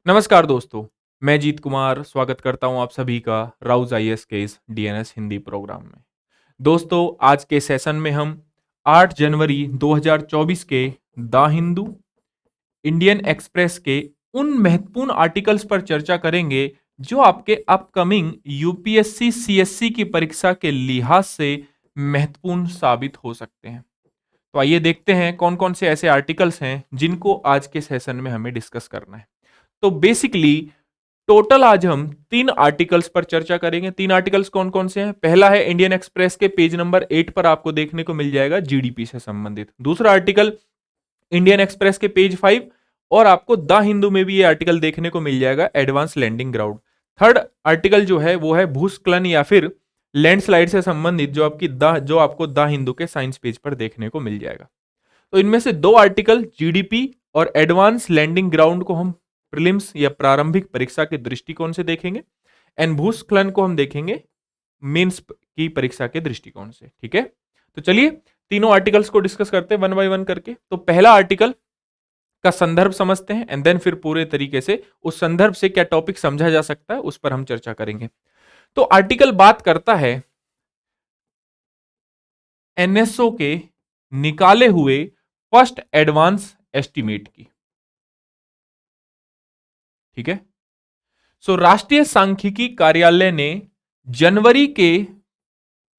नमस्कार दोस्तों, मैं जीत कुमार स्वागत करता हूं आप सभी का राउज आईएएस के इस डीएनएस हिंदी प्रोग्राम में। दोस्तों, आज के सेशन में हम 8 जनवरी 2024 के द हिंदू, इंडियन एक्सप्रेस के उन महत्वपूर्ण आर्टिकल्स पर चर्चा करेंगे जो आपके अपकमिंग यूपीएससी सीएससी की परीक्षा के लिहाज से महत्वपूर्ण साबित हो सकते हैं। तो आइए देखते हैं कौन कौन से ऐसे आर्टिकल्स हैं जिनको आज के सेशन में हमें डिस्कस करना है। तो बेसिकली टोटल आज हम 3 आर्टिकल्स पर चर्चा करेंगे। 3 आर्टिकल्स कौन कौन से हैं? पहला है इंडियन एक्सप्रेस के पेज नंबर 8 पर आपको देखने को मिल जाएगा जीडीपी से संबंधित। दूसरा आर्टिकल इंडियन एक्सप्रेस के पेज 5 और आपको द हिंदू में भी ये आर्टिकल देखने को मिल जाएगा, advance landing ground. Third article जो है वो है भूस्खलन या फिर लैंडस्लाइड से संबंधित, जो आपको द हिंदू के साइंस पेज पर देखने को मिल जाएगा। तो इनमें से 2 आर्टिकल जीडीपी और एडवांस लैंडिंग ग्राउंड को हम प्रीलिम्स या प्रारंभिक परीक्षा के दृष्टिकोण से देखेंगे, एंड भूस्खलन को हम देखेंगे मेंस की परीक्षा के दृष्टिकोण से। ठीक है, तो चलिए तीनों आर्टिकल्स को डिस्कस करते हैं वन बाय वन करके। तो पहला आर्टिकल का संदर्भ समझते हैं एंड देन फिर पूरे तरीके से उस संदर्भ से क्या टॉपिक समझा जा सकता है उस पर हम चर्चा करेंगे। तो आर्टिकल बात करता है एनएसओ के निकाले हुए फर्स्ट एडवांस एस्टीमेट की। ठीक है, सो राष्ट्रीय सांख्यिकी कार्यालय ने जनवरी के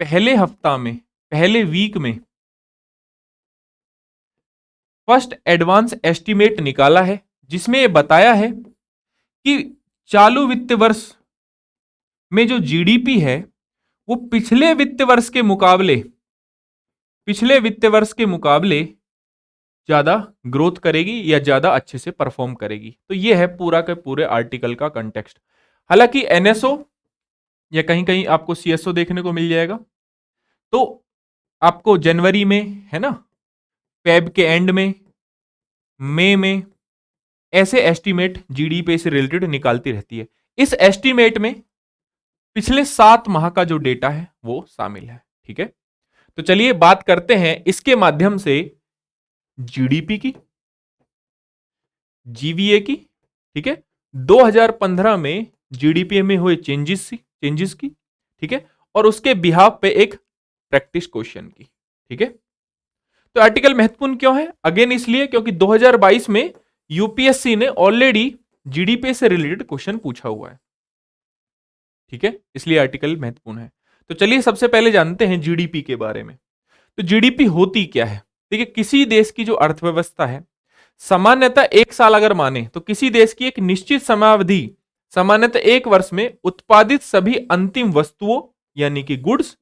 पहले वीक में फर्स्ट एडवांस एस्टीमेट निकाला है, जिसमें यह बताया है कि चालू वित्त वर्ष में जो जीडीपी है वो पिछले वित्त वर्ष के मुकाबले ज्यादा ग्रोथ करेगी या ज्यादा अच्छे से परफॉर्म करेगी। तो ये है पूरा के पूरे आर्टिकल का कंटेक्स्ट। हालांकि एनएसओ या कहीं कहीं आपको सीएसओ देखने को मिल जाएगा, तो आपको जनवरी में है ना, फेब के एंड में, मई में ऐसे एस्टीमेट जीडीपी से रिलेटेड निकालती रहती है। इस एस्टीमेट में पिछले 7 माह का जो डेटा है वो शामिल है। ठीक है, तो चलिए बात करते हैं इसके माध्यम से जीडीपी की, जीवीए की। ठीक है, 2015 में जीडीपी में हुए चेंजेस की। ठीक है, और उसके बिहाफ पे एक प्रैक्टिस क्वेश्चन की। ठीक है, तो आर्टिकल महत्वपूर्ण क्यों है? अगेन इसलिए क्योंकि 2022 में यूपीएससी ने ऑलरेडी जीडीपी से रिलेटेड क्वेश्चन पूछा हुआ है। ठीक है, इसलिए आर्टिकल महत्वपूर्ण है। तो चलिए सबसे पहले जानते हैं जीडीपी के बारे में। तो जीडीपी होती क्या है? देखिए, किसी देश की जो अर्थव्यवस्था है सामान्यतः 1 साल अगर माने तो किसी देश की एक निश्चित समयावधि सामान्यतः 1 वर्ष में उत्पादित सभी अंतिम वस्तुओं यानी कि गुड्स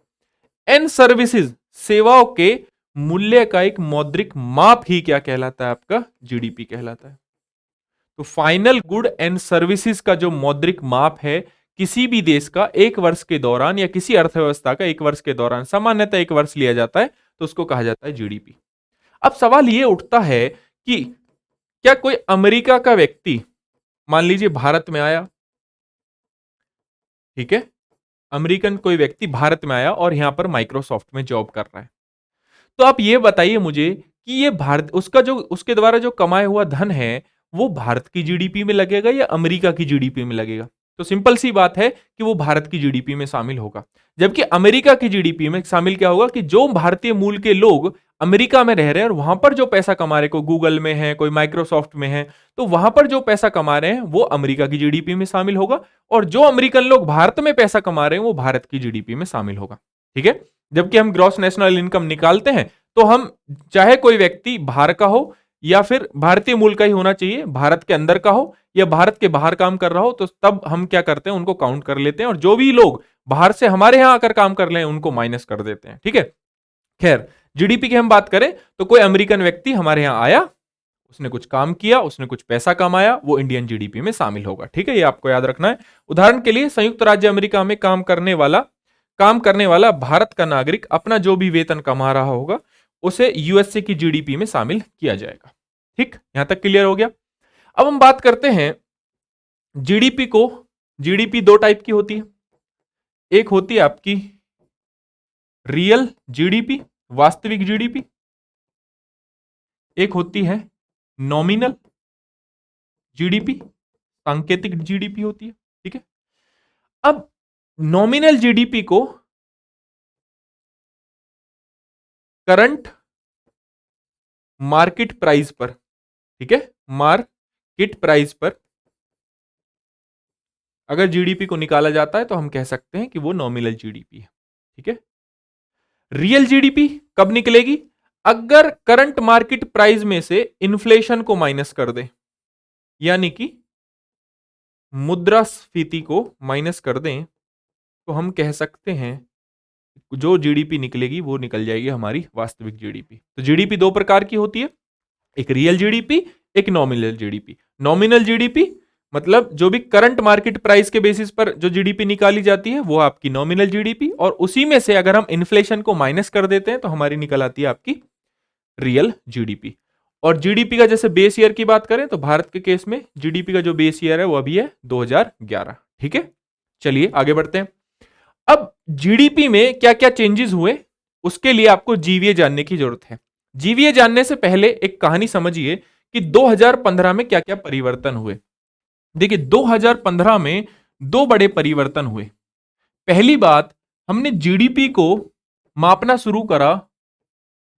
एंड सर्विसेज सेवाओं के मूल्य का एक मौद्रिक माप ही क्या कहलाता है? आपका जीडीपी कहलाता है। तो फाइनल गुड एंड सर्विसेज का जो मौद्रिक माप है किसी भी देश का 1 वर्ष के दौरान या किसी अर्थव्यवस्था का 1 वर्ष के दौरान, सामान्यतः 1 वर्ष लिया जाता है, तो उसको कहा जाता है जीडीपी। अब सवाल यह उठता है कि क्या कोई अमेरिका का व्यक्ति मान लीजिए भारत में आया, ठीक है, अमेरिकन कोई व्यक्ति भारत में आया और यहां पर माइक्रोसॉफ्ट में जॉब कर रहा है, तो आप ये बताइए मुझे कि ये भारत उसका जो उसके द्वारा जो कमाया हुआ धन है वो भारत की जीडीपी में लगेगा या अमेरिका की जीडीपी में लगेगा? तो सिंपल सी बात है कि वो भारत की जीडीपी में शामिल होगा। जबकि अमेरिका की जीडीपी में शामिल क्या होगा कि जो भारतीय मूल के लोग अमेरिका में रह रहे हैं और वहां पर जो पैसा कमा रहे हैं, कोई गूगल में है, कोई माइक्रोसॉफ्ट में है, तो वहां पर जो पैसा कमा रहे हैं वो अमेरिका की जीडीपी में शामिल होगा, और जो अमेरिकन लोग भारत में पैसा कमा रहे हैं वो भारत की जीडीपी में शामिल होगा। ठीक है, जबकि हम ग्रॉस नेशनल इनकम निकालते हैं तो हम चाहे कोई व्यक्ति बाहर का हो या फिर भारतीय मूल का ही होना चाहिए, भारत के अंदर का हो या भारत के बाहर काम कर रहा हो, तो तब हम क्या करते हैं, उनको काउंट कर लेते हैं, और जो भी लोग बाहर से हमारे यहां आकर काम कर रहे हैं उनको माइनस कर देते हैं। ठीक है, खैर जीडीपी की हम बात करें तो कोई अमेरिकन व्यक्ति हमारे यहां आया, उसने कुछ काम किया, उसने कुछ पैसा कमाया, वो इंडियन जीडीपी में शामिल होगा। ठीक है, ये आपको याद रखना है। उदाहरण के लिए संयुक्त राज्य अमेरिका में काम करने वाला भारत का नागरिक अपना जो भी वेतन कमा रहा होगा उसे यूएसए की जीडीपी में शामिल किया जाएगा। ठीक, यहां तक क्लियर हो गया। अब हम बात करते हैं जीडीपी को। जीडीपी 2 टाइप की होती है, एक होती है आपकी रियल जीडीपी, वास्तविक जीडीपी, एक होती है नॉमिनल जीडीपी, सांकेतिक जीडीपी होती है, ठीक है। अब नॉमिनल जीडीपी को करंट मार्केट प्राइस पर, ठीक है, मार्केट प्राइस पर अगर जीडीपी को निकाला जाता है तो हम कह सकते हैं कि वो नॉमिनल जीडीपी है, ठीक है। रियल जीडीपी कब निकलेगी? अगर करंट मार्केट प्राइस में से इन्फ्लेशन को माइनस कर दे, यानी कि मुद्रास्फीति को माइनस कर दें, तो हम कह सकते हैं जो जीडीपी निकलेगी वो निकल जाएगी हमारी वास्तविक जीडीपी। तो जीडीपी दो प्रकार की होती है, एक रियल जीडीपी, एक नॉमिनल जीडीपी। नॉमिनल जीडीपी मतलब जो भी करंट मार्केट प्राइस के बेसिस पर जो जीडीपी निकाली जाती है वो आपकी नॉमिनल जीडीपी, और उसी में से अगर हम इन्फ्लेशन को माइनस कर देते हैं तो हमारी निकल आती है आपकी रियल जीडीपी। और जीडीपी का जैसे बेस ईयर की बात करें तो भारत के केस में जीडीपी का जो बेस ईयर है वो अभी है 2011, ठीक है। चलिए आगे बढ़ते हैं। अब जीडीपी में क्या क्या चेंजेस हुए उसके लिए आपको जीवीए जानने की जरूरत है। जीवीए जानने से पहले एक कहानी समझिए कि 2015 में क्या क्या परिवर्तन हुए। देखिए 2015 में दो बड़े परिवर्तन हुए। पहली बात, हमने जीडीपी को मापना शुरू करा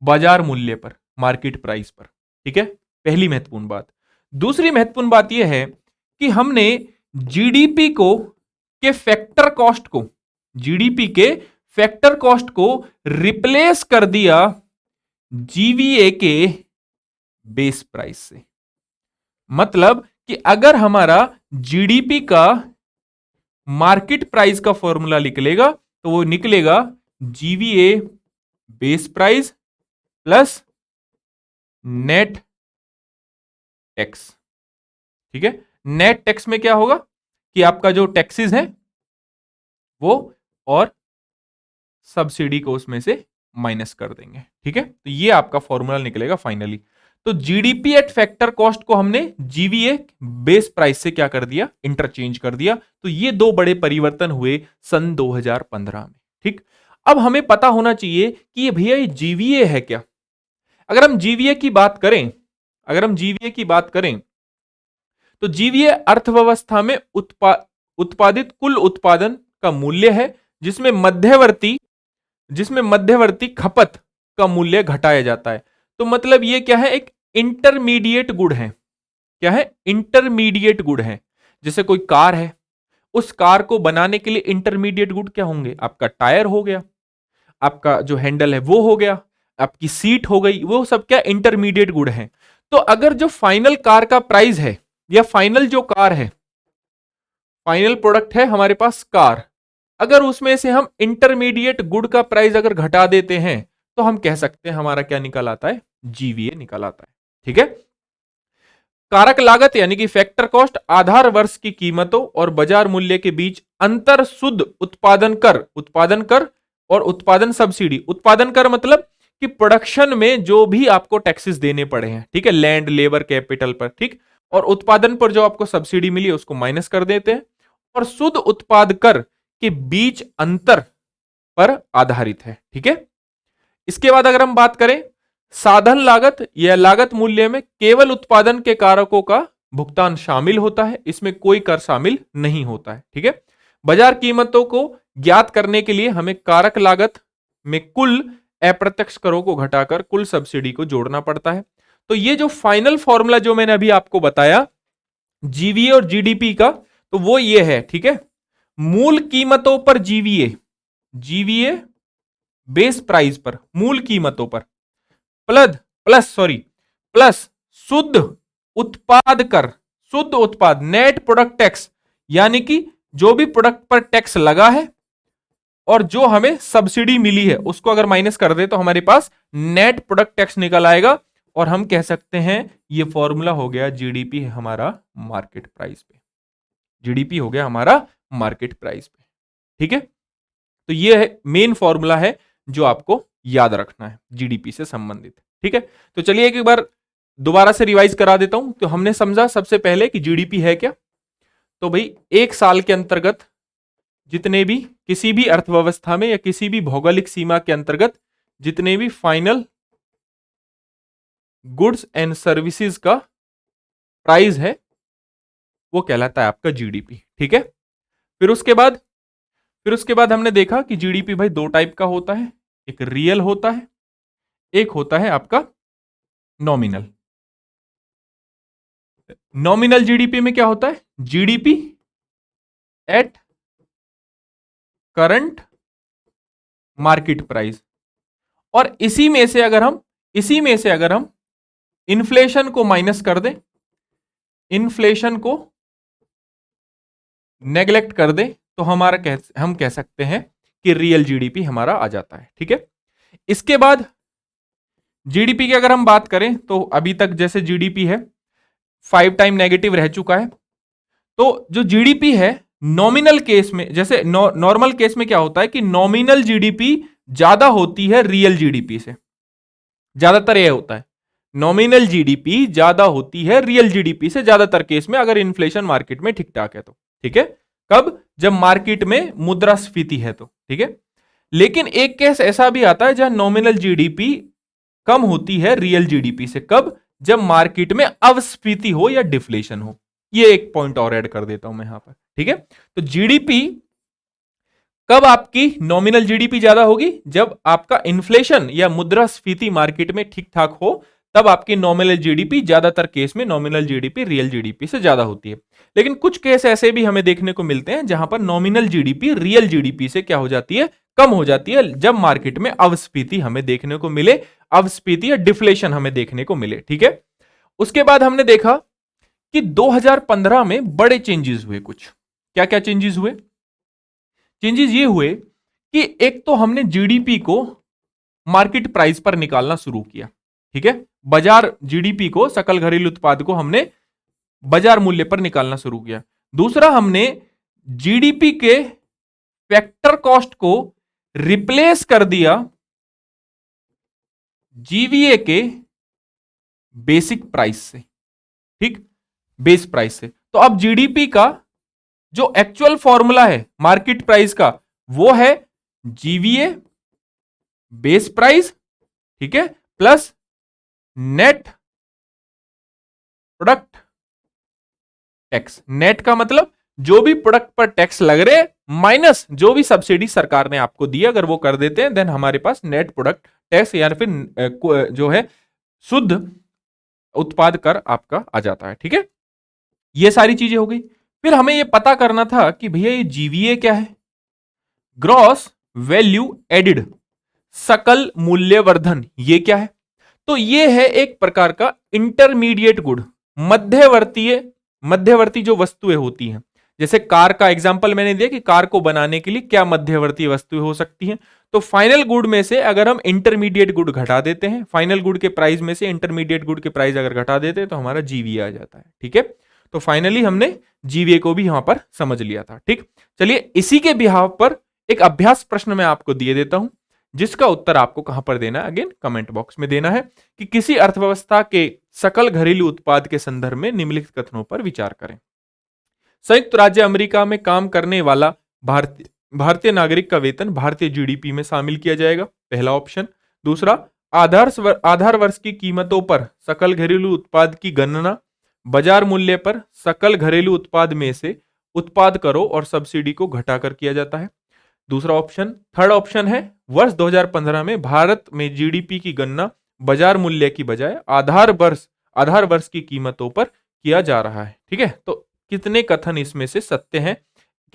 बाजार मूल्य पर, मार्केट प्राइस पर, ठीक है, पहली महत्वपूर्ण बात। दूसरी महत्वपूर्ण बात यह है कि हमने जीडीपी को के फैक्टर कॉस्ट को, जीडीपी के फैक्टर कॉस्ट को रिप्लेस कर दिया जीवीए के बेस प्राइस से। मतलब कि अगर हमारा जीडीपी का मार्केट प्राइस का फॉर्मूला निकलेगा तो वो निकलेगा GVA base price plus net tax, ठीक है। नेट टैक्स में क्या होगा कि आपका जो टैक्सेस है वो और सब्सिडी को उसमें से माइनस कर देंगे, ठीक है। तो ये आपका फॉर्मूला निकलेगा फाइनली। तो जीडीपी एट फैक्टर कॉस्ट को हमने जीवीए बेस प्राइस से क्या कर दिया, इंटरचेंज कर दिया। तो ये दो बड़े परिवर्तन हुए सन 2015 में, ठीक। अब हमें पता होना चाहिए कि ये भैया ये जीवीए है क्या। अगर हम जीवीए की बात करें, अगर हम जीवीए की बात करें तो जीवीए अर्थव्यवस्था में उत्पादित कुल उत्पादन का मूल्य है जिसमें मध्यवर्ती खपत का मूल्य घटाया जाता है। तो मतलब ये क्या है, एक इंटरमीडिएट गुड है। क्या है? इंटरमीडिएट गुड है। जैसे कोई कार है, उस कार को बनाने के लिए इंटरमीडिएट गुड क्या होंगे? आपका टायर हो गया, आपका जो हैंडल है वो हो गया, आपकी सीट हो गई, वो सब क्या इंटरमीडिएट गुड है। तो अगर जो फाइनल कार का प्राइस है या फाइनल जो कार है, फाइनल प्रोडक्ट है हमारे पास कार, अगर उसमें से हम इंटरमीडिएट गुड का प्राइस अगर घटा देते हैं तो हम कह सकते हैं हमारा क्या निकल आता है, जीवीए निकल आता है, ठीक है। कारक लागत यानी कि फैक्टर कॉस्ट आधार वर्ष की कीमतों और बाजार मूल्य के बीच अंतर शुद्ध उत्पादन कर और उत्पादन सब्सिडी। उत्पादन कर मतलब कि प्रोडक्शन में जो भी आपको टैक्सेस देने पड़े हैं, ठीक है, लैंड लेबर कैपिटल पर, ठीक, और उत्पादन पर जो आपको सब्सिडी मिली है उसको माइनस कर देते हैं। और शुद्ध उत्पाद कर के बीच अंतर पर आधारित है, ठीक है। इसके बाद अगर हम बात करें साधन लागत या लागत मूल्य में केवल उत्पादन के कारकों का भुगतान शामिल होता है, इसमें कोई कर शामिल नहीं होता है, ठीक है। बाजार कीमतों को ज्ञात करने के लिए हमें कारक लागत में कुल अप्रत्यक्ष करों को घटाकर कुल सब्सिडी को जोड़ना पड़ता है। तो ये जो फाइनल फॉर्मूला जो मैंने अभी आपको बताया जीवीए और जीडीपी का, तो वो ये है, ठीक है। मूल कीमतों पर जीवीए, जीवीए बेस प्राइस पर, मूल कीमतों पर प्लस शुद्ध उत्पाद कर, शुद्ध उत्पाद नेट प्रोडक्ट टैक्स, यानी कि जो भी प्रोडक्ट पर टैक्स लगा है और जो हमें सब्सिडी मिली है उसको अगर माइनस कर दे तो हमारे पास नेट प्रोडक्ट टैक्स निकल आएगा। और हम कह सकते हैं ये फॉर्मूला हो गया जीडीपी है हमारा मार्केट प्राइस पे, जीडीपी हो गया हमारा मार्केट प्राइस पे, ठीक है। तो ये है मेन फॉर्मूला है जो आपको याद रखना है जीडीपी से संबंधित, ठीक है। तो चलिए एक बार दोबारा से रिवाइज करा देता हूं। तो हमने समझा सबसे पहले कि जीडीपी है क्या। तो भाई एक साल के अंतर्गत जितने भी किसी भी अर्थव्यवस्था में या किसी भी भौगोलिक सीमा के अंतर्गत जितने भी फाइनल गुड्स एंड सर्विसेज का प्राइस है वो कहलाता है आपका जीडीपी। ठीक है, फिर उसके बाद हमने देखा कि जीडीपी भाई दो टाइप का होता है, एक रियल होता है, एक होता है आपका नॉमिनल। नॉमिनल जीडीपी में क्या होता है, GDP at current market price. और इसी में से अगर हम इन्फ्लेशन को माइनस कर दें, इन्फ्लेशन को नेग्लेक्ट कर दें, तो हम कह सकते हैं कि रियल जीडीपी हमारा आ जाता है। ठीक है, इसके बाद जीडीपी की अगर हम बात करें तो अभी तक जैसे जीडीपी है 5 टाइम नेगेटिव रह चुका है। तो जो जीडीपी है नॉमिनल केस में, जैसे नॉर्मल केस में क्या होता है कि नॉमिनल जीडीपी ज्यादा होती है रियल जीडीपी से, ज्यादातर यह होता है नॉमिनल जीडीपी ज्यादा होती है रियल जीडीपी से ज्यादातर केस में, अगर इन्फ्लेशन मार्केट में ठीक ठाक है तो। ठीक है, कब, जब मार्केट में मुद्रास्फीति है तो। ठीक है, लेकिन एक केस ऐसा भी आता है जहां नॉमिनल जीडीपी कम होती है रियल जीडीपी से, कब, जब मार्केट में अवस्फीति हो या डिफ्लेशन हो। ये एक पॉइंट और ऐड कर देता हूं मैं यहां पर। ठीक है, तो जीडीपी कब आपकी नॉमिनल जीडीपी ज्यादा होगी, जब आपका इन्फ्लेशन या मुद्रास्फीति मार्केट में ठीक ठाक हो, तब आपकी नॉमिनल जीडीपी, ज्यादातर केस में नॉमिनल जीडीपी रियल जीडीपी से ज्यादा होती है। लेकिन कुछ केस ऐसे भी हमें देखने को मिलते हैं जहां पर नॉमिनल जीडीपी रियल जीडीपी से क्या हो जाती है, कम हो जाती है, जब मार्केट में अवस्फीति हमें देखने को मिले, अवस्फीति या डिफ्लेशन हमें देखने को मिले। ठीक है, उसके बाद हमने देखा कि 2015 में बड़े चेंजेस हुए। कुछ क्या क्या चेंजेस हुए, चेंजेस ये हुए कि एक तो हमने जीडीपी को मार्केट प्राइस पर निकालना शुरू किया। ठीक है, बाजार जीडीपी को, सकल घरेलू उत्पाद को हमने बाजार मूल्य पर निकालना शुरू किया। दूसरा, हमने जीडीपी के फैक्टर कॉस्ट को रिप्लेस कर दिया जीवीए के बेसिक प्राइस से। ठीक, बेस प्राइस से। तो अब जीडीपी का जो एक्चुअल फॉर्मूला है मार्केट प्राइस का, वो है जीवीए बेस प्राइस, ठीक है, plus net product tax. Net का मतलब जो भी प्रोडक्ट पर टैक्स लग रहे माइनस जो भी सब्सिडी सरकार ने आपको दी, अगर वो कर देते हैं, देन हमारे पास नेट प्रोडक्ट टैक्स या फिर जो है शुद्ध उत्पाद कर आपका आ जाता है। ठीक है, ये सारी चीजें हो गई। फिर हमें ये पता करना था कि भैया ये जीवीए क्या है, ग्रॉस वैल्यू एडिड, सकल मूल्यवर्धन, ये क्या है। तो ये है एक प्रकार का इंटरमीडिएट गुड, मध्यवर्ती जो वस्तुएं होती हैं। जैसे कार का एग्जांपल मैंने दिया कि कार को बनाने के लिए क्या मध्यवर्ती वस्तुएं हो सकती हैं। तो फाइनल गुड में से अगर हम इंटरमीडिएट गुड घटा देते हैं, फाइनल गुड के प्राइस में से इंटरमीडिएट गुड के प्राइस अगर घटा देते हैं, तो हमारा जीवीए आ जाता है। ठीक है, तो फाइनली हमने जीवीए को भी यहां पर समझ लिया था। ठीक, चलिए इसी के बिहाव पर एक अभ्यास प्रश्न मैं आपको दिए देता हूं, जिसका उत्तर आपको कहां पर देना है, अगेन कमेंट बॉक्स में देना है कि किसी अर्थव्यवस्था के सकल घरेलू उत्पाद के संदर्भ में निम्नलिखित कथनों पर विचार करें। संयुक्त राज्य अमेरिका में काम करने वाला भारतीय नागरिक का वेतन भारतीय जीडीपी में शामिल किया जाएगा, पहला ऑप्शन। दूसरा, आधार वर्ष की कीमतों पर सकल घरेलू उत्पाद की गणना बाजार मूल्य पर सकल घरेलू उत्पाद में से उत्पाद करों और सब्सिडी को घटाकर किया जाता है। दूसरा ऑप्शन, थर्ड ऑप्शन है, वर्ष 2015 में भारत में जीडीपी की गणना बाजार मूल्य की बजाय आधार वर्ष की कीमतों पर किया जा रहा है। ठीक है, तो कितने कथन इसमें से सत्य हैं,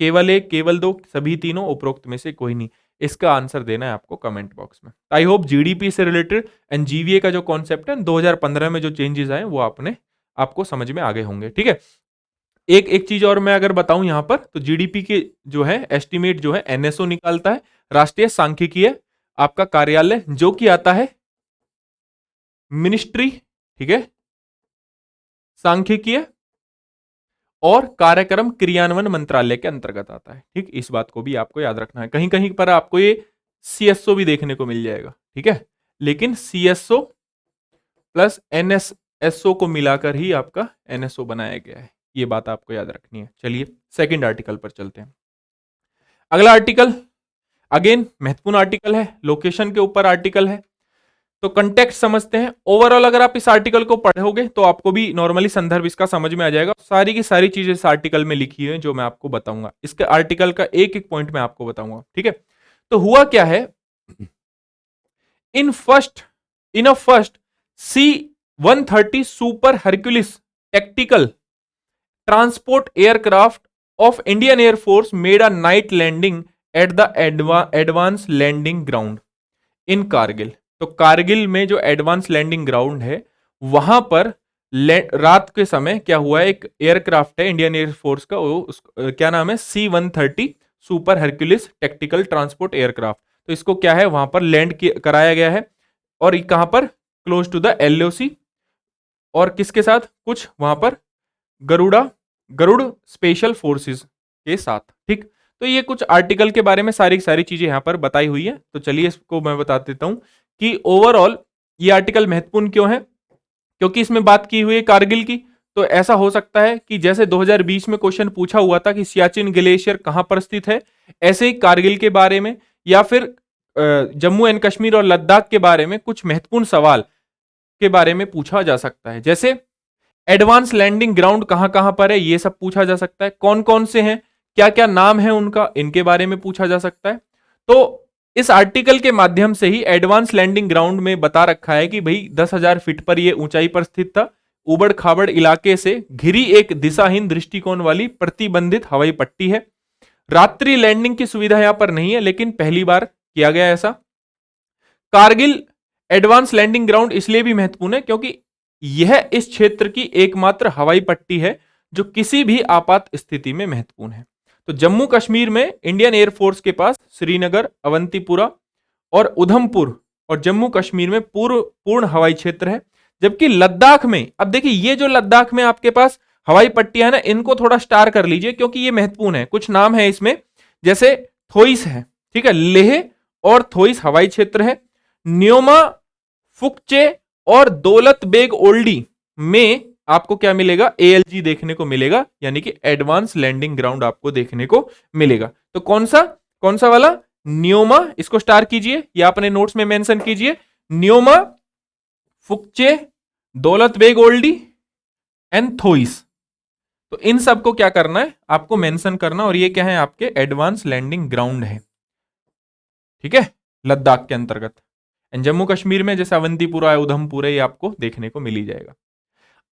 केवल एक, केवल दो, सभी तीनों, उपरोक्त में से कोई नहीं। इसका आंसर देना है आपको कमेंट बॉक्स में। आई होप जीडीपी से रिलेटेड एंड जीवीए का जो कॉन्सेप्ट है 2015 में जो चेंजेस आए वो आपको समझ में आ गए होंगे। ठीक है, एक चीज और मैं अगर बताऊं यहां पर, तो जीडीपी के जो है एस्टिमेट जो है एनएसओ निकालता है, राष्ट्रीय सांख्यिकीय आपका कार्यालय, जो कि आता है मिनिस्ट्री, ठीक है, सांख्यिकीय और कार्यक्रम क्रियान्वयन मंत्रालय के अंतर्गत आता है। ठीक, इस बात को भी आपको याद रखना है। कहीं कहीं पर आपको ये सीएसओ भी देखने को मिल जाएगा। ठीक है, लेकिन सीएसओ प्लस एनएसएसओ को मिलाकर ही आपका एनएसओ बनाया गया है, ये बात आपको याद रखनी है। चलिए सेकंड आर्टिकल पर चलते हैं। अगला आर्टिकल अगेन महत्वपूर्ण आर्टिकल है, लोकेशन के ऊपर आर्टिकल है। तो कंटेक्स्ट समझते हैं। ओवरऑल अगर आप इस आर्टिकल को पढ़ोगे तो आपको भी नॉर्मली संदर्भ इसका समझ में आ जाएगा। सारी की सारी चीजें इस आर्टिकल में लिखी है जो मैं आपको बताऊंगा। इसके आर्टिकल का एक एक पॉइंट मैं आपको बताऊंगा, ठीक है। तो हुआ क्या है, in first in a first C-130 super Hercules tactical transport aircraft of Indian air force made a night landing at the advance landing ground in Kargil. तो कारगिल में जो एडवांस लैंडिंग ग्राउंड है वहां पर रात के समय क्या हुआ है, एक एयरक्राफ्ट है इंडियन एयरफोर्स का, क्या नाम है, C-130 super Hercules tactical transport aircraft. तो इसको क्या है वहां पर लैंड कराया गया है, और कहां पर, क्लोज टू द LOC, और किसके साथ, कुछ वहां पर गरुड़ स्पेशल फोर्सेस के साथ, ठीक। तो ये कुछ आर्टिकल के बारे में सारी सारी चीजें यहां पर बताई हुई है। तो चलिए इसको मैं बता देता हूं कि ओवरऑल ये आर्टिकल महत्वपूर्ण क्यों है, क्योंकि इसमें बात की हुई है कारगिल की। तो ऐसा हो सकता है कि जैसे 2020 में क्वेश्चन पूछा हुआ था कि सियाचिन ग्लेशियर कहां पर स्थित है, ऐसे ही कारगिल के बारे में या फिर जम्मू एंड कश्मीर और लद्दाख के बारे में कुछ महत्वपूर्ण सवाल के बारे में पूछा जा सकता है। जैसे एडवांस लैंडिंग ग्राउंड कहां कहां पर है, ये सब पूछा जा सकता है। कौन कौन से हैं, क्या क्या नाम है उनका, इनके बारे में पूछा जा सकता है। तो इस आर्टिकल के माध्यम से ही एडवांस लैंडिंग ग्राउंड में बता रखा है कि भाई 10,000 फीट पर यह ऊंचाई पर स्थित था, उबड़ खाबड़ इलाके से घिरी एक दिशाहीन दृष्टिकोण वाली प्रतिबंधित हवाई पट्टी है। रात्रि लैंडिंग की सुविधा यहां पर नहीं है, लेकिन पहली बार किया गया ऐसा। कारगिल एडवांस लैंडिंग ग्राउंड इसलिए भी महत्वपूर्ण है क्योंकि यह इस क्षेत्र की एकमात्र हवाई पट्टी है जो किसी भी आपात स्थिति में महत्वपूर्ण है। तो जम्मू कश्मीर में इंडियन एयरफोर्स के पास श्रीनगर, अवंतीपुरा और उधमपुर और जम्मू कश्मीर में पूर्ण हवाई क्षेत्र है। जबकि लद्दाख में, अब देखिए ये जो लद्दाख में आपके पास हवाई पट्टियां है ना, इनको थोड़ा स्टार कर लीजिए क्योंकि ये महत्वपूर्ण है। कुछ नाम है इसमें, जैसे थोइस है, ठीक है, लेह और थोइस हवाई क्षेत्र है। न्योमा, फुकचे और दौलत बेग ओल्डी में आपको क्या मिलेगा, ALG देखने को मिलेगा, यानी कि एडवांस लैंडिंग ग्राउंड आपको देखने को मिलेगा। तो कौन सा वाला, न्योमा, इसको स्टार कीजिए या अपने नोट्स में मेंशन कीजिए। न्योमा, फुकचे, दौलत बेग ओल्डी एंड थोइस। तो इन सबको क्या करना है, आपको मेंशन करना, और ये क्या है, आपके एडवांस लैंडिंग ग्राउंड है, ठीक है, लद्दाख के अंतर्गत। एंड जम्मू कश्मीर में जैसे अवंतीपुरा है, उधमपुर है, ये आपको देखने को मिल ही जाएगा।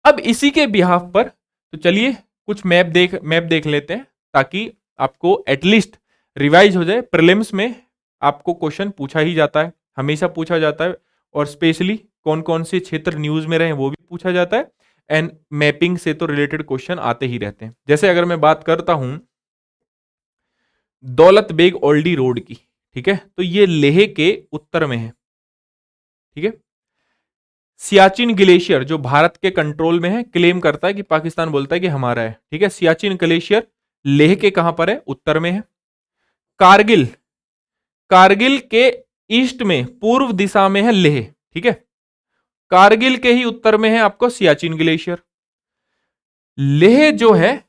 अब इसी के बिहाफ पर तो चलिए कुछ मैप देख लेते हैं, ताकि आपको एटलीस्ट रिवाइज हो जाए। प्रीलिम्स में आपको क्वेश्चन पूछा ही जाता है, हमेशा पूछा जाता है, और स्पेशली कौन कौन से क्षेत्र न्यूज में रहे वो भी पूछा जाता है। एंड मैपिंग से तो रिलेटेड क्वेश्चन आते ही रहते हैं। जैसे अगर मैं बात करता हूं दौलत बेग ओल्डी रोड की, ठीक है, तो ये लेह के उत्तर में है, ठीक है। सियाचिन ग्लेशियर जो भारत के कंट्रोल में है, क्लेम करता है कि पाकिस्तान बोलता है कि हमारा है, ठीक है। सियाचिन ग्लेशियर लेह के कहां पर है, उत्तर में है। कारगिल, कारगिल के ईस्ट में पूर्व दिशा में है लेह, ठीक है। कारगिल के ही उत्तर में है आपको सियाचिन ग्लेशियर। लेह जो है,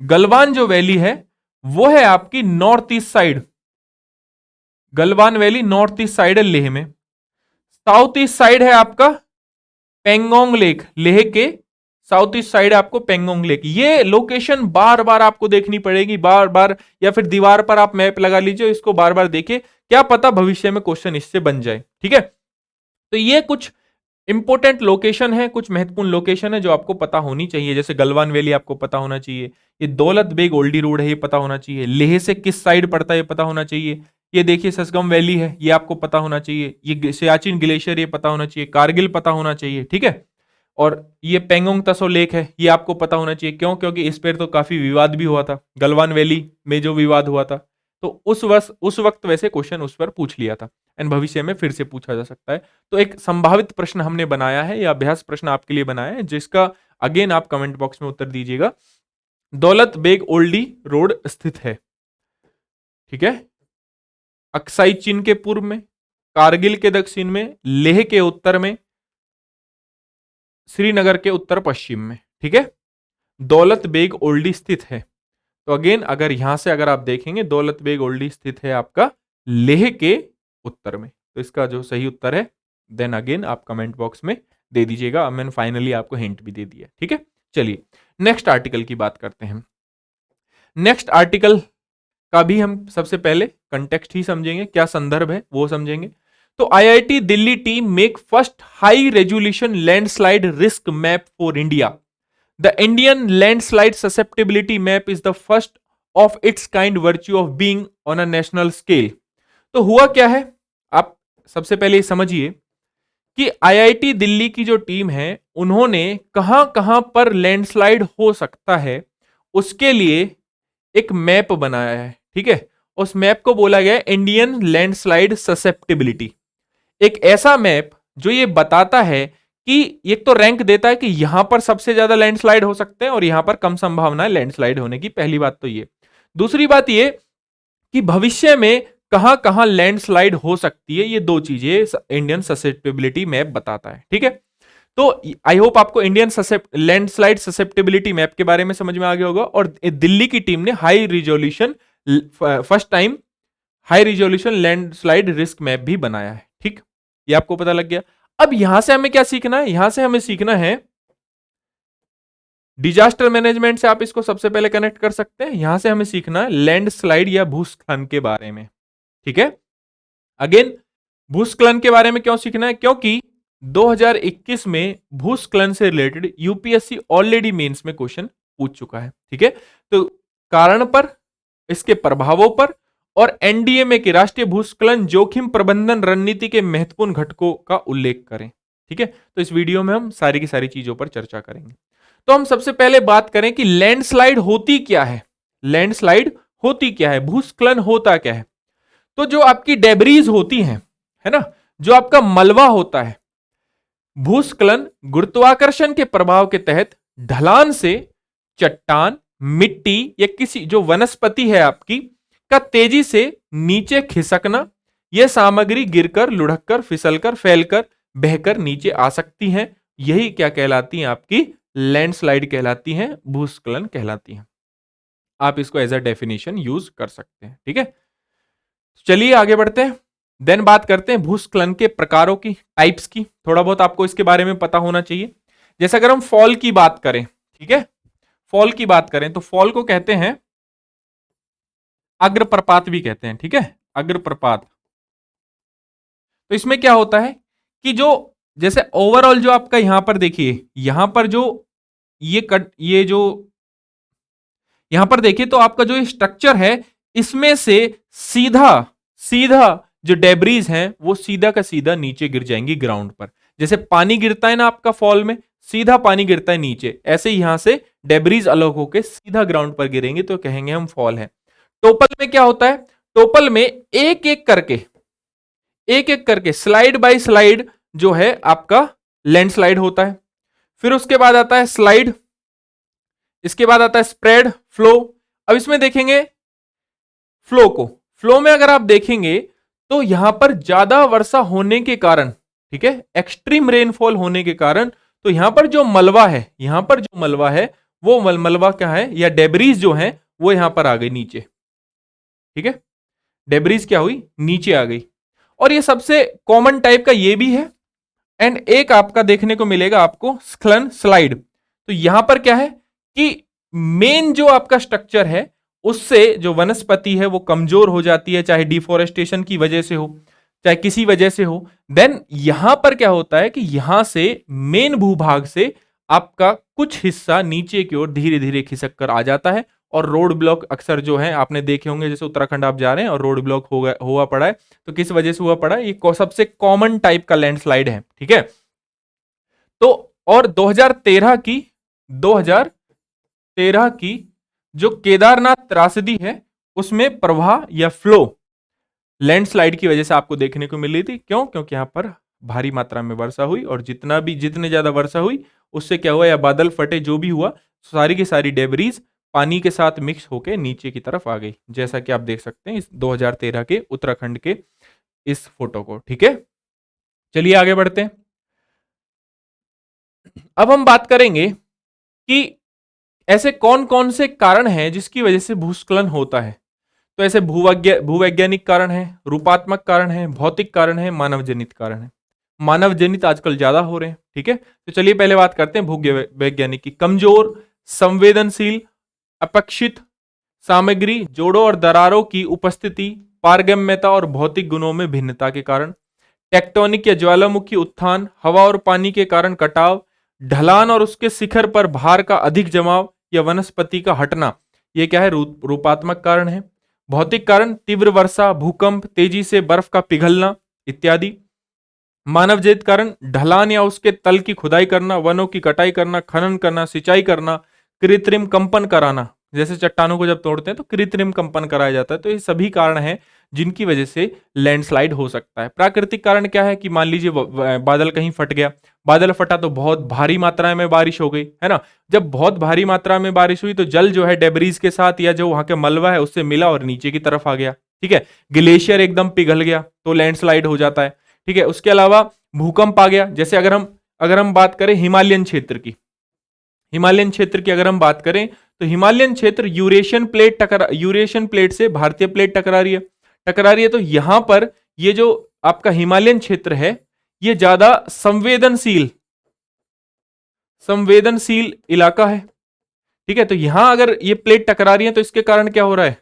गलवान जो वैली है वो है आपकी north east side, Galwan valley north east side है लेह में। साउथ ईस्ट साइड है आपका पेंगोंग लेक, लेह के साउथ ईस्ट साइड आपको पेंगोंग लेक। ये लोकेशन बार बार आपको देखनी पड़ेगी, बार बार, या फिर दीवार पर आप मैप लगा लीजिए, इसको बार बार देखिए, क्या पता भविष्य में क्वेश्चन इससे बन जाए, ठीक है। तो ये कुछ इंपॉर्टेंट लोकेशन है, कुछ महत्वपूर्ण लोकेशन है जो आपको पता होनी चाहिए। जैसे गलवान वैली आपको पता होना चाहिए, ये दौलत बेग ओल्डी रोड है ये पता होना चाहिए, लेह से किस साइड पड़ता है ये पता होना चाहिए। ये देखिए ससगम वैली है, ये आपको पता होना चाहिए। ये सियाचिन ग्लेशियर ये पता होना चाहिए। कारगिल पता होना चाहिए, ठीक है। और ये पेंगोंग तसो लेक है, ये आपको पता होना चाहिए। क्यों? क्योंकि इस पर तो काफी विवाद भी हुआ था, गलवान वैली में जो विवाद हुआ था, तो उस वक्त वैसे क्वेश्चन उस पर पूछ लिया था, एंड भविष्य में फिर से पूछा जा सकता है। तो एक संभावित प्रश्न हमने बनाया है, या अभ्यास प्रश्न आपके लिए बनाया है, जिसका अगेन आप कमेंट बॉक्स में उत्तर दीजिएगा। दौलत बेग ओल्डी रोड स्थित है, ठीक है, अक्साई चीन के पूर्व में, कारगिल के दक्षिण में, लेह के उत्तर में, श्रीनगर के उत्तर पश्चिम में, ठीक है, दौलत बेग ओल्डी स्थित है। तो अगेन अगर यहां से अगर आप देखेंगे, दौलत बेग ओल्डी स्थित है आपका लेह के उत्तर में, तो इसका जो सही उत्तर है देन अगेन आप कमेंट बॉक्स में दे दीजिएगा। मैंने फाइनली आपको हिंट भी दे दिया, ठीक है। चलिए नेक्स्ट आर्टिकल की बात करते हैं। नेक्स्ट आर्टिकल का भी हम सबसे पहले कंटेक्स्ट ही समझेंगे, क्या संदर्भ है वो समझेंगे। तो IIT Delhi team make first high resolution landslide risk map for India. The Indian landslide susceptibility map is the first of its kind virtue of being on a national scale. तो हुआ क्या है, आप सबसे पहले समझिए कि आईआईटी दिल्ली की जो टीम है उन्होंने कहां कहां पर लैंडस्लाइड हो सकता है उसके लिए एक मैप बनाया है, ठीक है। उस मैप को बोला गया इंडियन लैंडस्लाइड ससेप्टेबिलिटी। एक ऐसा मैप जो ये बताता है कि एक तो रैंक देता है कि यहां पर सबसे ज्यादा लैंडस्लाइड हो सकते हैं और यहां पर कम संभावना है लैंडस्लाइड होने की। पहली बात तो ये। दूसरी बात ये कि भविष्य में कहां कहां लैंडस्लाइड हो सकती है, ये दो चीजें इंडियन ससेप्टेबिलिटी मैप बताता है, ठीक है। तो आई होप आपको इंडियन लैंडस्लाइड ससेप्टेबिलिटी मैप के बारे में समझ में आ गया होगा। और दिल्ली की टीम ने high resolution first time high resolution landslide risk map भी बनाया है, ठीक। ये आपको पता लग गया। अब यहां से हमें क्या सीखना है, यहां से हमें सीखना है डिजास्टर मैनेजमेंट से। आप इसको सबसे पहले कनेक्ट कर सकते हैं। यहां से हमें सीखना है लैंडस्लाइड या भूस्खलन के बारे में, ठीक है। अगेन भूस्खलन के बारे में क्यों सीखना है, क्योंकि 2021 में भूस्खलन से रिलेटेड यूपीएससी ऑलरेडी मेंस में क्वेश्चन पूछ चुका है, ठीक है। तो कारण पर, इसके प्रभावों पर और एनडीएमए के राष्ट्रीय भूस्खलन जोखिम प्रबंधन रणनीति के महत्वपूर्ण घटकों का उल्लेख करें, ठीक है। तो इस वीडियो में हम सारी की सारी चीजों पर चर्चा करेंगे। तो हम सबसे पहले बात करें कि लैंडस्लाइड होती क्या है। लैंडस्लाइड होती क्या है, भूस्खलन होता क्या है। तो जो आपकी डेब्रीज होती हैं, है ना, जो आपका मलबा होता है, भूस्खलन गुरुत्वाकर्षण के प्रभाव के तहत ढलान से चट्टान, मिट्टी या किसी जो वनस्पति है आपकी का तेजी से नीचे खिसकना, यह सामग्री गिरकर, लुढ़ककर, फिसलकर, फैलकर, बहकर नीचे आ सकती हैं। यही क्या कहलाती हैं, आपकी लैंडस्लाइड कहलाती हैं, भूस्खलन कहलाती हैं। आप इसको एज अ डेफिनेशन यूज कर सकते हैं, ठीक है। चलिए आगे बढ़ते हैं। देन बात करते हैं भूस्खलन के प्रकारों की, टाइप्स की। थोड़ा बहुत आपको इसके बारे में पता होना चाहिए। जैसे अगर हम फॉल की बात करें, ठीक है, फॉल की बात करें तो फॉल को कहते हैं अग्रप्रपात भी कहते हैं, ठीक है, अग्रप्रपात। तो इसमें क्या होता है कि जो जैसे ओवरऑल जो आपका यहां पर देखिए, यहां पर जो ये जो यहां पर देखिए तो आपका जो स्ट्रक्चर है इसमें से सीधा सीधा जो डेब्रीज हैं वो सीधा का सीधा नीचे गिर जाएंगी ग्राउंड पर। जैसे पानी गिरता है ना आपका फॉल में, सीधा पानी गिरता है नीचे, ऐसे ही यहां से डेब्रीज अलग होकर सीधा ग्राउंड पर गिरेंगे तो कहेंगे हम फॉल है। टोपल में क्या होता है, टोपल में एक एक करके स्लाइड बाय स्लाइड जो है आपका लैंडस्लाइड होता है। फिर उसके बाद आता है स्लाइड, इसके बाद आता है स्प्रेड, फ्लो। अब इसमें देखेंगे फ्लो को, फ्लो में अगर आप देखेंगे तो यहां पर ज्यादा वर्षा होने के कारण, ठीक है, एक्सट्रीम रेनफॉल होने के कारण, तो यहां पर जो मलबा है, यहां पर जो मलबा है वो मलबा क्या है, या डेब्रीज जो है वो यहां पर आ गई नीचे, ठीक है, डेब्रीज क्या हुई, नीचे आ गई। और ये सबसे कॉमन टाइप का ये भी है। एंड एक आपका देखने को मिलेगा आपको स्खलन स्लाइड। तो यहां पर क्या है कि मेन जो आपका स्ट्रक्चर है उससे जो वनस्पति है वो कमजोर हो जाती है, चाहे डिफोरेस्टेशन की वजह से हो, चाहे किसी वजह से हो। देन यहां पर क्या होता है कि यहां से मेन भूभाग से आपका कुछ हिस्सा नीचे की ओर धीरे धीरे खिसक कर आ जाता है। और रोड ब्लॉक अक्सर जो है आपने देखे होंगे, जैसे उत्तराखंड आप जा रहे हैं और रोड ब्लॉक हुआ पड़ा है, तो किस वजह से हुआ पड़ा है, ये सबसे कॉमन टाइप का लैंडस्लाइड है, ठीक है। तो और 2013 की जो केदारनाथ त्रासदी है उसमें प्रवाह या फ्लो लैंडस्लाइड की वजह से आपको देखने को मिल रही थी। क्यों, क्योंकि यहां पर भारी मात्रा में वर्षा हुई और जितने ज्यादा वर्षा हुई उससे क्या हुआ, या बादल फटे, जो भी हुआ, सारी की सारी डेब्रीज पानी के साथ मिक्स होकर नीचे की तरफ आ गई, जैसा कि आप देख सकते हैं इस 2013 के उत्तराखंड के इस फोटो को, ठीक है। चलिए आगे बढ़ते हैं। अब हम बात करेंगे कि ऐसे कौन कौन से कारण हैं जिसकी वजह से भूस्खलन होता है। तो ऐसे भूवैज्ञानिक कारण है, रूपात्मक कारण है, भौतिक कारण है, मानव जनित कारण है। मानव जनित आजकल ज्यादा हो रहे हैं। ठीक है, तो चलिए पहले बात करते हैं भूवैज्ञानिक की। कमजोर, संवेदनशील, अपेक्षित सामग्री, जोड़ों और दरारों की उपस्थिति, पारगम्यता और भौतिक गुणों में भिन्नता के कारण, टेक्टोनिक या ज्वालामुखी उत्थान, हवा और पानी के कारण कटाव, ढलान और उसके शिखर पर भार का अधिक जमाव या वनस्पति का हटना, ये क्या है, रूपात्मक कारण है। भौतिक कारण, तीव्र वर्षा, भूकंप, तेजी से बर्फ का पिघलना इत्यादि। मानव जनित कारण, ढलान या उसके तल की खुदाई करना, वनों की कटाई करना, खनन करना, सिंचाई करना, कृत्रिम कंपन कराना, जैसे चट्टानों को जब तोड़ते हैं तो कृत्रिम कंपन कराया जाता है। तो ये सभी कारण हैं जिनकी वजह से लैंडस्लाइड हो सकता है। प्राकृतिक कारण क्या है कि मान लीजिए बादल कहीं फट गया, बादल फटा तो बहुत भारी मात्रा में बारिश हो गई, है ना। जब बहुत भारी मात्रा में बारिश हुई तो जल जो है डेब्रीज के साथ या जो वहां के मलबा है उससे मिला और नीचे की तरफ आ गया। ठीक है, ग्लेशियर एकदम पिघल गया तो लैंडस्लाइड हो जाता है। ठीक है, उसके अलावा भूकंप आ गया, जैसे अगर हम बात करें हिमालयन क्षेत्र की, हिमालयन क्षेत्र की अगर हम बात करें तो हिमालयन क्षेत्र यूरेशियन प्लेट से भारतीय प्लेट टकरा रही है। तो यहां पर ये जो आपका हिमालयन क्षेत्र है ये ज्यादा संवेदनशील इलाका है। ठीक है, तो यहां अगर ये प्लेट टकरा रही है तो इसके कारण क्या हो रहा है,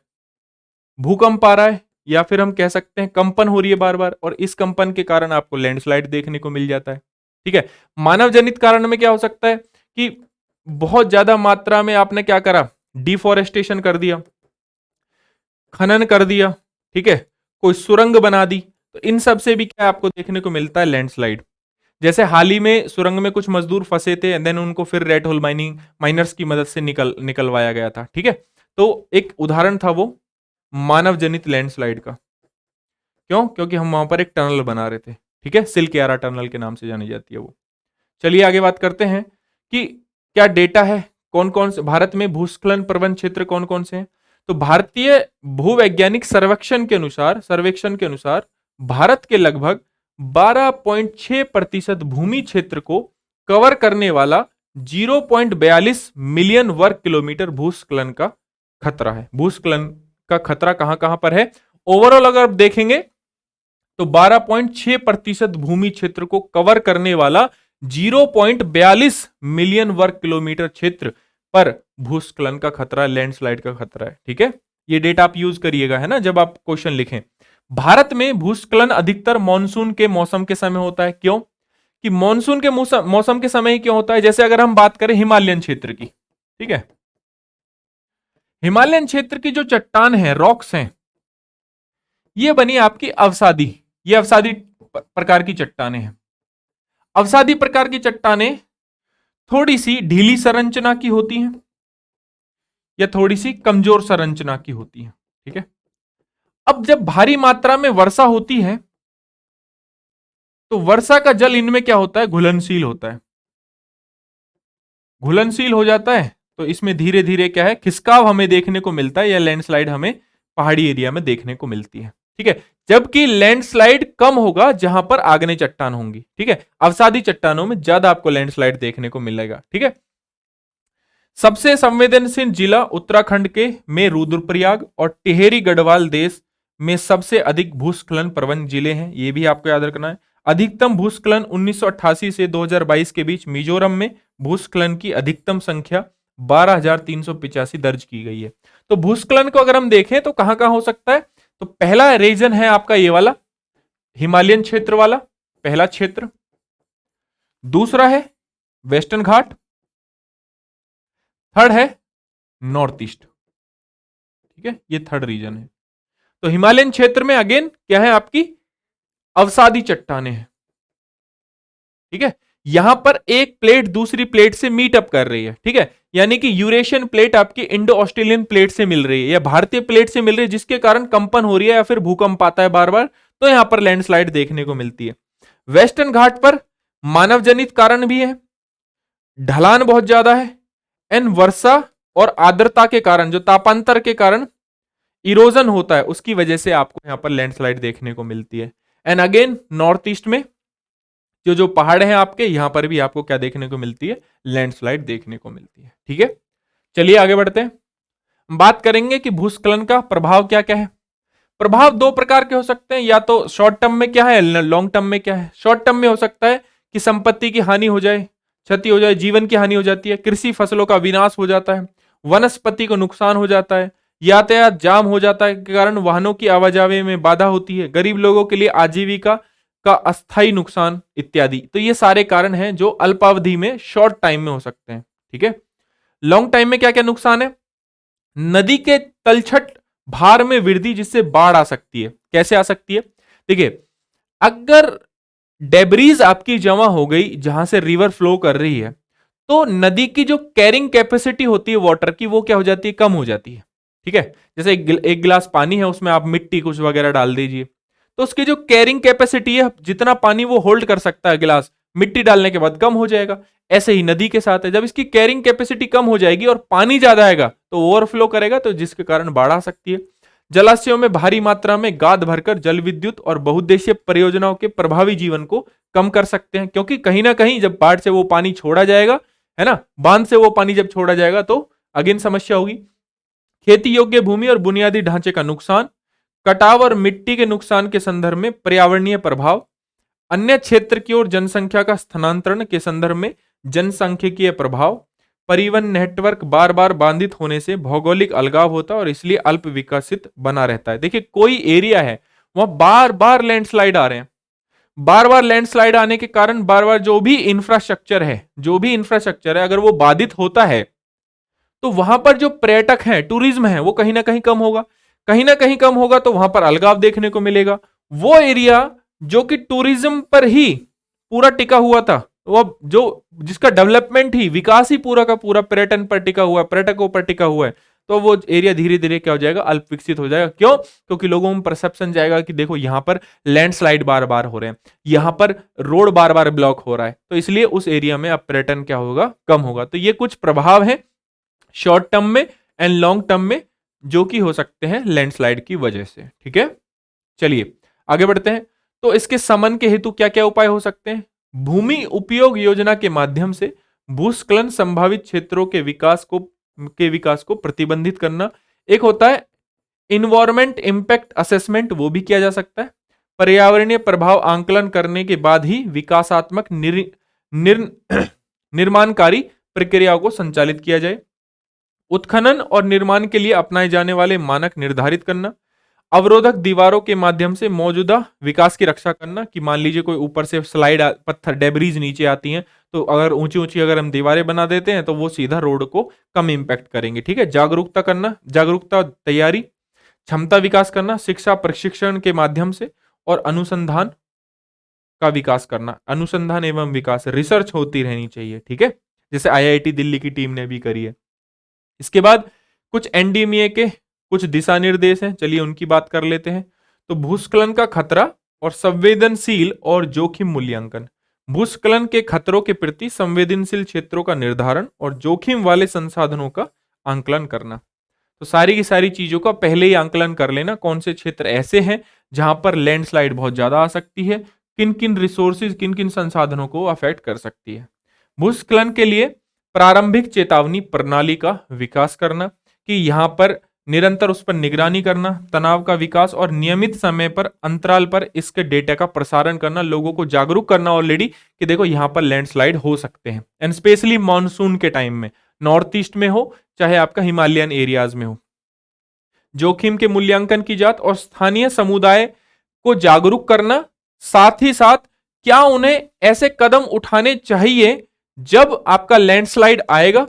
भूकंप आ रहा है, या फिर हम कह सकते हैं कंपन हो रही है बार बार, और इस कंपन के कारण आपको लैंडस्लाइड देखने को मिल जाता है। ठीक है, मानव जनित कारण में क्या हो सकता है कि बहुत ज्यादा मात्रा में आपने क्या करा, डिफोरेस्टेशन कर दिया, खनन कर दिया, ठीक है, कोई सुरंग बना दी, तो इन सब से भी क्या आपको देखने को मिलता है, लैंडस्लाइड। जैसे हाल ही में सुरंग में कुछ मजदूर फंसे थे, एंड देन उनको फिर रेड होल माइनर्स की मदद से निकलवाया गया था। ठीक है, तो एक उदाहरण था वो मानव जनित लैंडस्लाइड का। क्यों? क्योंकि हम वहां पर एक टनल बना रहे थे। ठीक है, सिल्क यारा टनल के नाम से जानी जाती है वो। चलिए आगे बात करते हैं कि क्या डेटा है, कौन कौन से भारत में भूस्खलन प्रवण क्षेत्र कौन कौन से हैं। तो भारतीय भूवैज्ञानिक सर्वेक्षण के अनुसार भारत के लगभग 12.6% भूमि क्षेत्र को कवर करने वाला 0.42 मिलियन वर्ग किलोमीटर भूस्खलन का खतरा है। भूस्खलन का खतरा कहां कहां पर है, ओवरऑल अगर आप देखेंगे तो 12.6% भूमि क्षेत्र को कवर करने वाला 0.42 मिलियन वर्ग किलोमीटर क्षेत्र पर भूस्खलन का खतरा, लैंडस्लाइड का खतरा है। ठीक है, ये डेटा आप यूज करिएगा, है ना, जब आप क्वेश्चन लिखें। भारत में भूस्खलन अधिकतर मानसून के मौसम के समय होता है। क्यों? कि मानसून के मौसम के समय ही क्यों होता है, जैसे अगर हम बात करें हिमालयन क्षेत्र की, ठीक है, हिमालयन क्षेत्र की जो चट्टान है, रॉक्स हैं, ये बनी आपकी अवसादी, ये अवसादी प्रकार की चट्टानें हैं। अवसादी प्रकार की चट्टानें थोड़ी सी ढीली संरचना की होती हैं या थोड़ी सी कमजोर संरचना की होती हैं। ठीक है, अब जब भारी मात्रा में वर्षा होती है तो वर्षा का जल इनमें क्या होता है, घुलनशील होता है, घुलनशील हो जाता है, तो इसमें धीरे धीरे क्या है, खिसकाव हमें देखने को मिलता है, या लैंडस्लाइड हमें पहाड़ी एरिया में देखने को मिलती है। ठीक है, जबकि लैंडस्लाइड कम होगा जहां पर आग्नेय चट्टान होंगी। ठीक है, अवसादी चट्टानों में ज्यादा आपको लैंडस्लाइड देखने को मिलेगा। ठीक है, सबसे संवेदनशील जिला उत्तराखंड के में रुद्रप्रयाग और टिहरी गढ़वाल देश में सबसे अधिक भूस्खलन प्रवण जिले हैं, ये भी आपको याद रखना है। अधिकतम भूस्खलन 1988 से 2022 के बीच मिजोरम में भूस्खलन की अधिकतम संख्या 12,385 दर्ज की गई है। तो भूस्खलन को अगर हम देखें तो कहां कहां हो सकता है, तो पहला रीजन है आपका ये वाला हिमालयन क्षेत्र वाला, पहला क्षेत्र। दूसरा है वेस्टर्न घाट, थर्ड है नॉर्थ ईस्ट। ठीक है, ये थर्ड रीजन है। तो हिमालयन क्षेत्र में अगेन क्या है, आपकी अवसादी चट्टानें हैं। ठीक है, यहां पर एक प्लेट दूसरी प्लेट से मीट अप कर रही है। ठीक है, यानी कि यूरेशियन प्लेट आपकी इंडो ऑस्ट्रेलियन प्लेट से मिल रही है या भारतीय प्लेट से मिल रही है, जिसके कारण कंपन हो रही है या फिर भूकंप आता है बार बार, तो यहां पर लैंडस्लाइड देखने को मिलती है। वेस्टर्न घाट पर मानव जनित कारण भी है, ढलान बहुत ज्यादा है, एंड वर्षा और आर्द्रता के कारण, जो तापांतर के कारण इरोजन होता है, उसकी वजह से आपको यहां पर लैंडस्लाइड देखने को मिलती है। एंड अगेन नॉर्थ ईस्ट में जो पहाड़ हैं आपके, यहां पर भी आपको क्या देखने को मिलती है, लैंडस्लाइड देखने को मिलती है। ठीक है, चलिए आगे बढ़ते हैं, बात करेंगे कि भूस्खलन का प्रभाव क्या क्या है। प्रभाव दो प्रकार के हो सकते हैं, या तो शॉर्ट टर्म में क्या है, लॉन्ग टर्म में क्या है। शॉर्ट टर्म में हो सकता है कि संपत्ति की हानि हो जाए, क्षति हो जाए, जीवन की हानि हो जाती है, कृषि फसलों का विनाश हो जाता है, वनस्पति को नुकसान हो जाता है, यातायात जाम हो जाता है के कारण वाहनों की आवाजाही में बाधा होती है, गरीब लोगों के लिए आजीविका का अस्थायी नुकसान इत्यादि। तो ये सारे कारण हैं जो अल्पावधि में, शॉर्ट टाइम में हो सकते हैं। ठीक है, लॉन्ग टाइम में क्या क्या नुकसान है? नदी के तलछट भार में वृद्धि, जिससे बाढ़ आ सकती है। कैसे आ सकती है? देखिए, अगर डेब्रीज आपकी जमा हो गई जहां से रिवर फ्लो कर रही है, तो नदी की जो कैरिंग कैपेसिटी होती है वाटर की, वो क्या हो जाती है, कम हो जाती है। ठीक है, जैसे एक गिलास पानी है, उसमें आप मिट्टी कुछ वगैरह डाल दीजिए, तो उसकी जो कैरिंग कैपेसिटी है, जितना पानी वो होल्ड कर सकता है गिलास, मिट्टी डालने के बाद कम हो जाएगा। ऐसे ही नदी के साथ है, जब इसकी कैरिंग कैपेसिटी कम हो जाएगी और पानी ज्यादा आएगा तो ओवरफ्लो करेगा, तो जिसके कारण बाढ़ आ सकती है। जलाशयों में भारी मात्रा में गाद भरकर जल विद्युत और बहुउद्देशीय परियोजनाओं के प्रभावी जीवन को कम कर सकते हैं, क्योंकि कहीं ना कहीं जब बाढ़ से वो पानी छोड़ा जाएगा, है ना, बांध से वो पानी जब छोड़ा जाएगा तो अगेन समस्या होगी। खेती योग्य भूमि और बुनियादी ढांचे का नुकसान, कटाव और मिट्टी के नुकसान के संदर्भ में पर्यावरणीय प्रभाव, अन्य क्षेत्र की ओर जनसंख्या का स्थानांतरण के संदर्भ में जनसांख्यिकीय प्रभाव, परिवहन नेटवर्क बार बार बाधित होने से भौगोलिक अलगाव होता है और इसलिए अल्प विकसित बना रहता है। देखिए, कोई एरिया है वहां बार बार लैंडस्लाइड आ रहे हैं, बार बार लैंडस्लाइड आने के कारण बार बार जो भी इंफ्रास्ट्रक्चर है अगर वो बाधित होता है, तो वहां पर जो पर्यटक हैं, टूरिज्म है, वो कहीं ना कहीं कम होगा। कहीं ना कहीं कम होगा तो वहां पर अलगाव देखने को मिलेगा। वो एरिया जो कि टूरिज्म पर ही पूरा टिका हुआ था, वो जो जिसका डेवलपमेंट ही, विकास ही पूरा का पूरा पर्यटन पर टिका हुआ है, पर्यटकों पर टिका हुआ है, तो वो एरिया धीरे धीरे क्या हो जाएगा, अल्प विकसित हो जाएगा। क्यों? क्योंकि लोगों में परसेप्शन जाएगा कि देखो यहां पर लैंडस्लाइड बार बार हो रहे हैं, यहां पर रोड बार बार ब्लॉक हो रहा है, तो इसलिए उस एरिया में अब पर्यटन क्या होगा, कम होगा। तो ये कुछ प्रभाव है शॉर्ट टर्म में एंड लॉन्ग टर्म में, जो कि हो सकते हैं लैंडस्लाइड की वजह से। ठीक है, चलिए आगे बढ़ते हैं। तो इसके समन के हेतु क्या क्या उपाय हो सकते हैं? भूमि उपयोग योजना के माध्यम से भूस्खलन संभावित क्षेत्रों के विकास को प्रतिबंधित करना। एक होता है इन्वायरमेंट इंपैक्ट असेसमेंट, वो भी किया जा सकता है। पर्यावरणीय प्रभाव आंकलन करने के बाद ही विकासात्मक निर्माणकारी प्रक्रियाओं को संचालित किया जाए। उत्खनन और निर्माण के लिए अपनाए जाने वाले मानक निर्धारित करना। अवरोधक दीवारों के माध्यम से मौजूदा विकास की रक्षा करना, कि मान लीजिए कोई ऊपर से स्लाइड पत्थर डेब्रीज नीचे आती हैं, तो अगर ऊंची ऊंची अगर हम दीवारें बना देते हैं तो वो सीधा रोड को कम इंपैक्ट करेंगे। ठीक है, जागरूकता करना, जागरूकता तैयारी, क्षमता विकास करना, शिक्षा प्रशिक्षण के माध्यम से, और अनुसंधान का विकास करना। अनुसंधान एवं विकास, रिसर्च होती रहनी चाहिए। ठीक है, जैसे आईआईटी दिल्ली की टीम ने भी करी है। इसके बाद कुछ एनडीएमए के कुछ दिशा निर्देश हैं, चलिए उनकी बात कर लेते हैं। तो भूस्खलन का खतरा और संवेदनशील और जोखिम मूल्यांकन। भूस्खलन के खतरों के प्रति संवेदनशील क्षेत्रों का निर्धारण और जोखिम वाले संसाधनों का आंकलन करना। तो सारी की सारी चीजों का पहले ही आंकलन कर लेना, कौन से क्षेत्र ऐसे हैं जहां पर लैंडस्लाइड बहुत ज्यादा आ सकती है, किन किन रिसोर्सेज, किन किन संसाधनों को अफेक्ट कर सकती है। भूस्खलन के लिए प्रारंभिक चेतावनी प्रणाली का विकास करना, कि यहां पर निरंतर उस पर निगरानी करना, तनाव का विकास और नियमित समय पर अंतराल पर इसके डेटा का प्रसारण करना, लोगों को जागरूक करना ऑलरेडी कि देखो यहां पर लैंडस्लाइड हो सकते हैं, एंड स्पेशली मॉनसून के टाइम में, नॉर्थ ईस्ट में हो चाहे आपका हिमालयन एरियाज में हो। जोखिम के मूल्यांकन की जात और स्थानीय समुदाय को जागरूक करना, साथ ही साथ क्या उन्हें ऐसे कदम उठाने चाहिए जब आपका लैंडस्लाइड आएगा,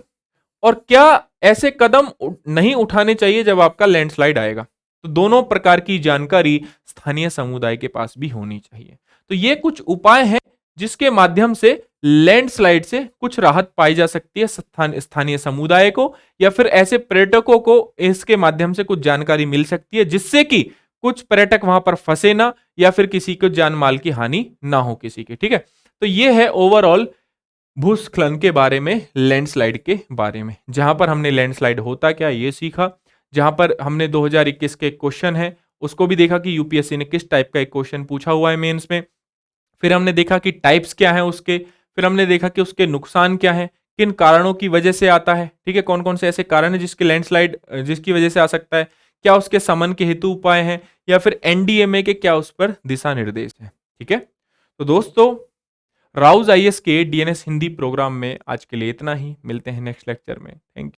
और क्या ऐसे कदम नहीं उठाने चाहिए जब आपका लैंडस्लाइड आएगा। तो दोनों प्रकार की जानकारी स्थानीय समुदाय के पास भी होनी चाहिए। तो ये कुछ उपाय हैं जिसके माध्यम से लैंडस्लाइड से कुछ राहत पाई जा सकती है स्थानीय समुदाय को, या फिर ऐसे पर्यटकों को इसके माध्यम से कुछ जानकारी मिल सकती है, जिससे कि कुछ पर्यटक वहां पर फंसे ना, या फिर किसी को जान माल की हानि ना हो किसी की। ठीक है, तो ये है ओवरऑल भूस्खलन के बारे में, लैंडस्लाइड के बारे में, जहां पर हमने लैंडस्लाइड होता क्या ये सीखा, जहां पर हमने 2021 के क्वेश्चन है उसको भी देखा कि यूपीएससी ने किस टाइप का एक क्वेश्चन पूछा हुआ है मेंस में। फिर हमने देखा कि टाइप्स क्या है उसके, फिर हमने देखा कि उसके नुकसान क्या है, किन कारणों की वजह से आता है। ठीक है, कौन कौन से ऐसे कारण है जिसके लैंडस्लाइड जिसकी वजह से आ सकता है, क्या उसके समन के हेतु उपाय हैं, या फिर एनडीएमए के क्या उस पर दिशा निर्देश हैं। ठीक है, तो दोस्तों, राउज आईएएस के डीएनएस हिंदी प्रोग्राम में आज के लिए इतना ही। मिलते हैं नेक्स्ट लेक्चर में। Thank you.